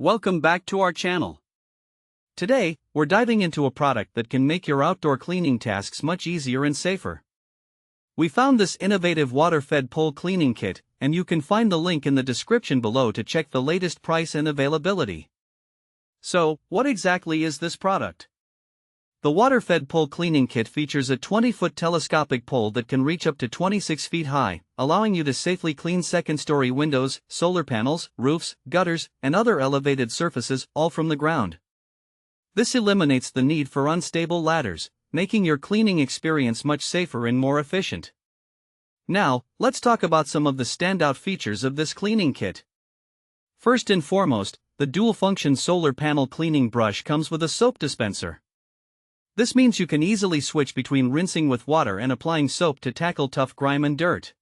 Welcome back to our channel. Today, we're diving into a product that can make your outdoor cleaning tasks much easier and safer. We found this innovative water-fed pole cleaning kit, and you can find the link in the description below to check the latest price and availability. So, what exactly is this product? The water-fed pole cleaning kit features a 20-foot telescopic pole that can reach up to 26 feet high, allowing you to safely clean second-story windows, solar panels, roofs, gutters, and other elevated surfaces, all from the ground. This eliminates the need for unstable ladders, making your cleaning experience much safer and more efficient. Now, let's talk about some of the standout features of this cleaning kit. First and foremost, the dual-function solar panel cleaning brush comes with a soap dispenser. This means you can easily switch between rinsing with water and applying soap to tackle tough grime and dirt.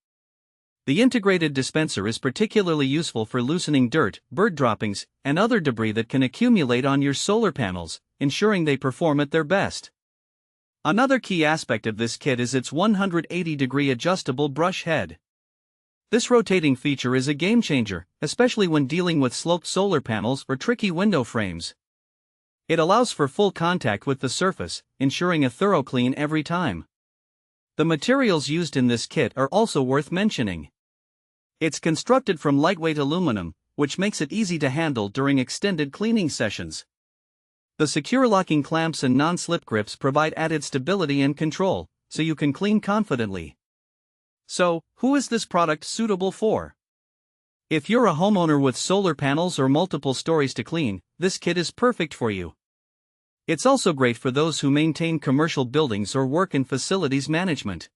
The integrated dispenser is particularly useful for loosening dirt, bird droppings, and other debris that can accumulate on your solar panels, ensuring they perform at their best. Another key aspect of this kit is its 180-degree adjustable brush head. This rotating feature is a game-changer, especially when dealing with sloped solar panels or tricky window frames. It allows for full contact with the surface, ensuring a thorough clean every time. The materials used in this kit are also worth mentioning. It's constructed from lightweight aluminum, which makes it easy to handle during extended cleaning sessions. The secure locking clamps and non-slip grips provide added stability and control, so you can clean confidently. So, who is this product suitable for? If you're a homeowner with solar panels or multiple stories to clean, this kit is perfect for you. It's also great for those who maintain commercial buildings or work in facilities management.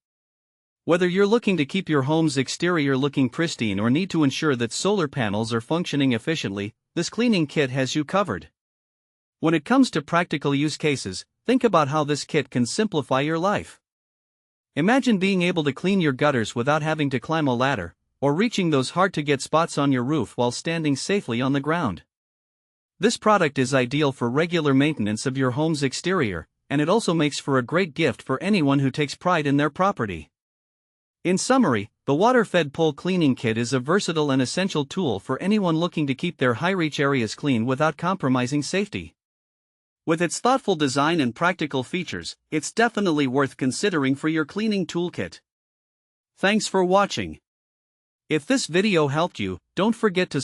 Whether you're looking to keep your home's exterior looking pristine or need to ensure that solar panels are functioning efficiently, this cleaning kit has you covered. When it comes to practical use cases, think about how this kit can simplify your life. Imagine being able to clean your gutters without having to climb a ladder, or reaching those hard-to-get spots on your roof while standing safely on the ground. This product is ideal for regular maintenance of your home's exterior, and it also makes for a great gift for anyone who takes pride in their property. In summary, the water-fed pole cleaning kit is a versatile and essential tool for anyone looking to keep their high-reach areas clean without compromising safety. With its thoughtful design and practical features, it's definitely worth considering for your cleaning toolkit. Thanks for watching. If this video helped you, don't forget to